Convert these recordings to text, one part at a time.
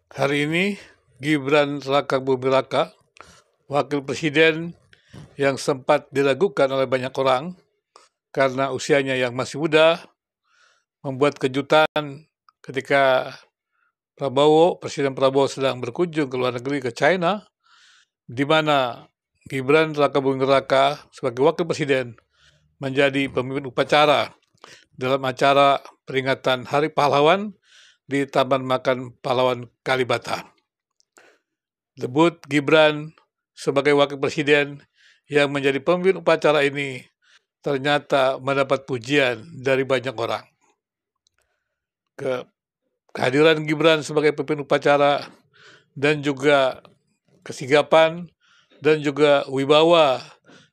Hari ini Gibran Rakabuming Raka, Wakil Presiden yang sempat diragukan oleh banyak orang karena usianya yang masih muda, membuat kejutan ketika Presiden Prabowo sedang berkunjung ke luar negeri ke China, di mana Gibran Rakabuming Raka sebagai Wakil Presiden menjadi pemimpin upacara dalam acara peringatan Hari Pahlawan di Taman Makan Pahlawan Kalibata. Debut Gibran sebagai Wakil Presiden yang menjadi pemimpin upacara ini ternyata mendapat pujian dari banyak orang. Kehadiran Gibran sebagai pemimpin upacara dan juga kesigapan dan juga wibawa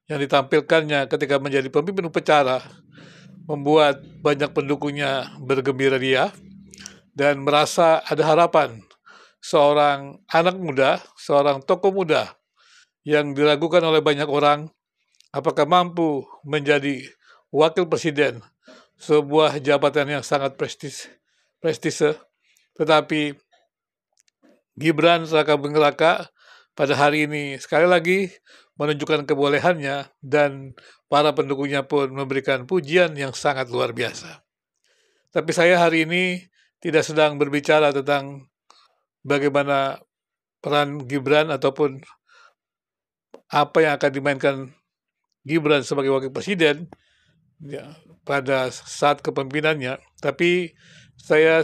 yang ditampilkannya ketika menjadi pemimpin upacara membuat banyak pendukungnya bergembira ria dan merasa ada harapan seorang anak muda, seorang tokoh muda yang diragukan oleh banyak orang apakah mampu menjadi wakil presiden, sebuah jabatan yang sangat prestise, tetapi Gibran Rakabuming Raka pada hari ini sekali lagi menunjukkan kebolehannya dan para pendukungnya pun memberikan pujian yang sangat luar biasa. Tapi saya hari ini tidak sedang berbicara tentang bagaimana peran Gibran ataupun apa yang akan dimainkan Gibran sebagai wakil presiden ya, pada saat kepemimpinannya, tapi saya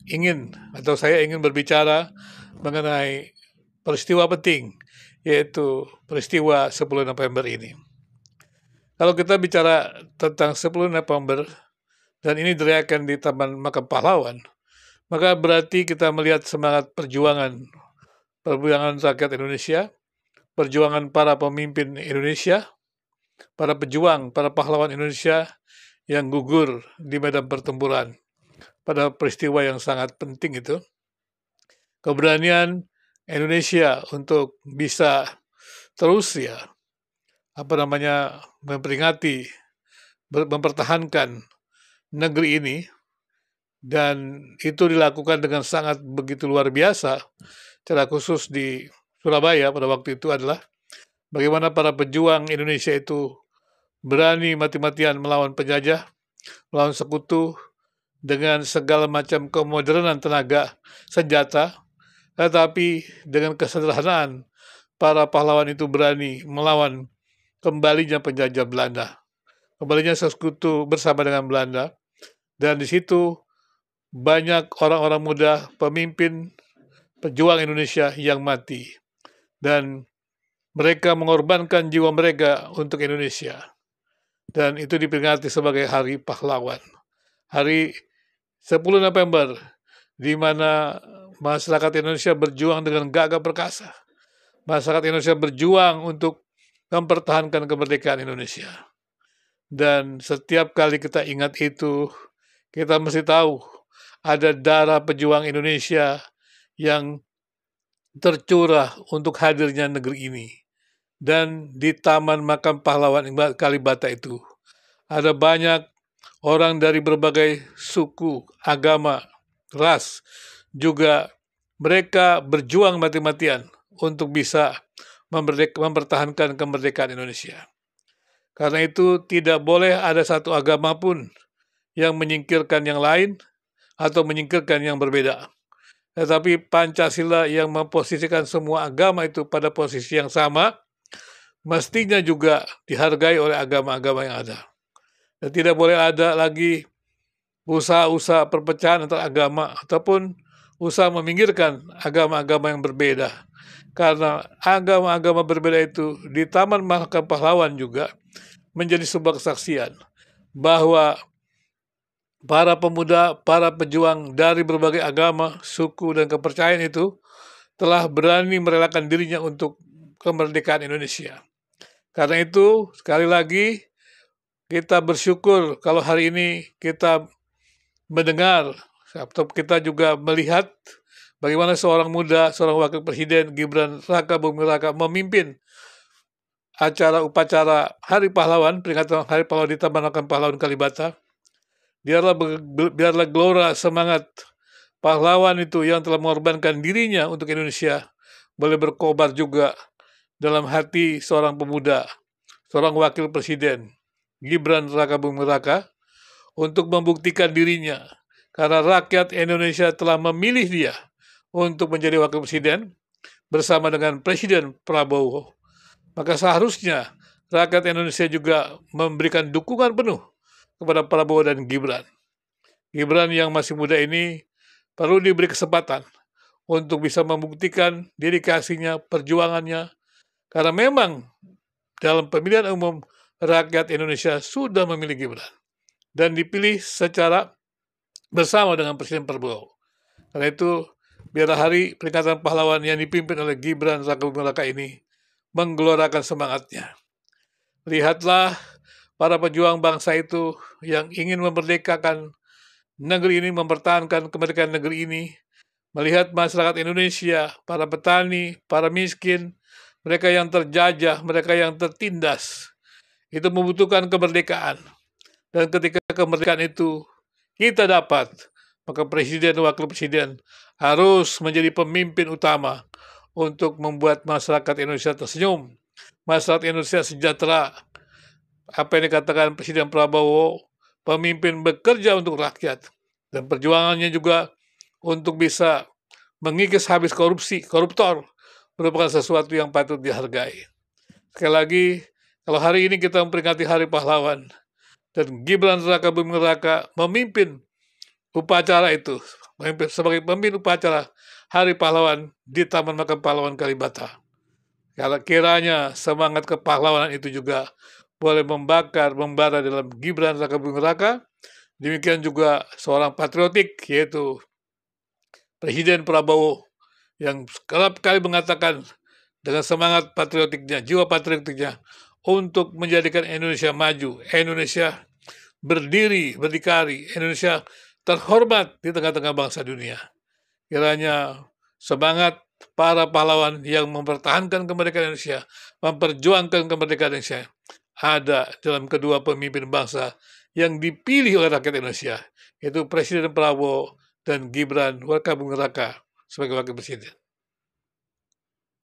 ingin berbicara mengenai peristiwa penting, yaitu peristiwa 10 November ini. Kalau kita bicara tentang 10 November, dan ini dirayakan di Taman Makam Pahlawan, maka berarti kita melihat semangat perjuangan rakyat Indonesia, perjuangan para pemimpin Indonesia, para pejuang, para pahlawan Indonesia yang gugur di medan pertempuran pada peristiwa yang sangat penting itu. Keberanian Indonesia untuk bisa terus memperingati, mempertahankan negeri ini, dan itu dilakukan dengan sangat begitu luar biasa. Secara khusus di Surabaya pada waktu itu adalah bagaimana para pejuang Indonesia itu berani mati-matian melawan penjajah, melawan sekutu dengan segala macam kemodernan tenaga senjata, tetapi dengan kesederhanaan para pahlawan itu berani melawan kembalinya penjajah Belanda, kembalinya sekutu bersama dengan Belanda, dan di situ banyak orang-orang muda, pemimpin, pejuang Indonesia yang mati, dan mereka mengorbankan jiwa mereka untuk Indonesia. Dan itu diperingati sebagai Hari Pahlawan. Hari 10 November, di mana masyarakat Indonesia berjuang dengan gagah perkasa. Masyarakat Indonesia berjuang untuk mempertahankan kemerdekaan Indonesia. Dan setiap kali kita ingat itu, kita mesti tahu ada darah pejuang Indonesia yang tercurah untuk hadirnya negeri ini. Dan di Taman Makam Pahlawan Kalibata itu ada banyak orang dari berbagai suku, agama, ras, juga mereka berjuang mati-matian untuk bisa mempertahankan kemerdekaan Indonesia. Karena itu tidak boleh ada satu agama pun yang menyingkirkan yang lain atau menyingkirkan yang berbeda. Tetapi Pancasila yang memposisikan semua agama itu pada posisi yang sama, mestinya juga dihargai oleh agama-agama yang ada. Dan tidak boleh ada lagi usaha-usaha perpecahan antar agama ataupun usaha meminggirkan agama-agama yang berbeda. Karena agama-agama berbeda itu di Taman Makam Pahlawan juga menjadi sebuah kesaksian bahwa para pemuda, para pejuang dari berbagai agama, suku, dan kepercayaan itu telah berani merelakan dirinya untuk kemerdekaan Indonesia. Karena itu, sekali lagi, kita bersyukur kalau hari ini kita mendengar atau kita juga melihat bagaimana seorang muda, seorang wakil presiden Gibran Rakabuming Raka memimpin acara upacara Hari Pahlawan, peringatan Hari Pahlawan di Taman Makam Pahlawan Kalibata. Biarlah gelora semangat pahlawan itu yang telah mengorbankan dirinya untuk Indonesia boleh berkobar juga dalam hati seorang pemuda, seorang wakil presiden, Gibran Rakabuming Raka, untuk membuktikan dirinya karena rakyat Indonesia telah memilih dia untuk menjadi wakil presiden bersama dengan Presiden Prabowo. Maka seharusnya rakyat Indonesia juga memberikan dukungan penuh kepada Prabowo dan Gibran. Gibran yang masih muda ini perlu diberi kesempatan untuk bisa membuktikan dedikasinya, perjuangannya, karena memang dalam pemilihan umum rakyat Indonesia sudah memilih Gibran dan dipilih secara bersama dengan Presiden Prabowo. Karena itu, biar hari peringatan pahlawan yang dipimpin oleh Gibran Rakabuming Raka ini menggelorakan semangatnya. Lihatlah para pejuang bangsa itu yang ingin memerdekakan negeri ini, mempertahankan kemerdekaan negeri ini, melihat masyarakat Indonesia, para petani, para miskin, mereka yang terjajah, mereka yang tertindas, itu membutuhkan kemerdekaan. Dan ketika kemerdekaan itu kita dapat, maka Presiden dan Wakil Presiden harus menjadi pemimpin utama untuk membuat masyarakat Indonesia tersenyum, masyarakat Indonesia sejahtera. Apa yang dikatakan Presiden Prabowo, pemimpin bekerja untuk rakyat, dan perjuangannya juga untuk bisa mengikis habis koruptor, merupakan sesuatu yang patut dihargai. Sekali lagi, kalau hari ini kita memperingati Hari Pahlawan, dan Gibran Rakabuming Raka memimpin upacara itu, sebagai pemimpin upacara Hari Pahlawan di Taman Makam Pahlawan Kalibata. Kalau kiranya semangat kepahlawanan itu juga boleh membara dalam Gibran Rakabuming Raka. Demikian juga seorang patriotik, yaitu Presiden Prabowo, yang kerap kali mengatakan dengan semangat patriotiknya, jiwa patriotiknya, untuk menjadikan Indonesia maju, Indonesia berdiri, berdikari, Indonesia terhormat di tengah-tengah bangsa dunia. Kiranya semangat para pahlawan yang mempertahankan kemerdekaan Indonesia, memperjuangkan kemerdekaan Indonesia, ada dalam kedua pemimpin bangsa yang dipilih oleh rakyat Indonesia, yaitu Presiden Prabowo dan Gibran Rakabuming Raka sebagai wakil presiden.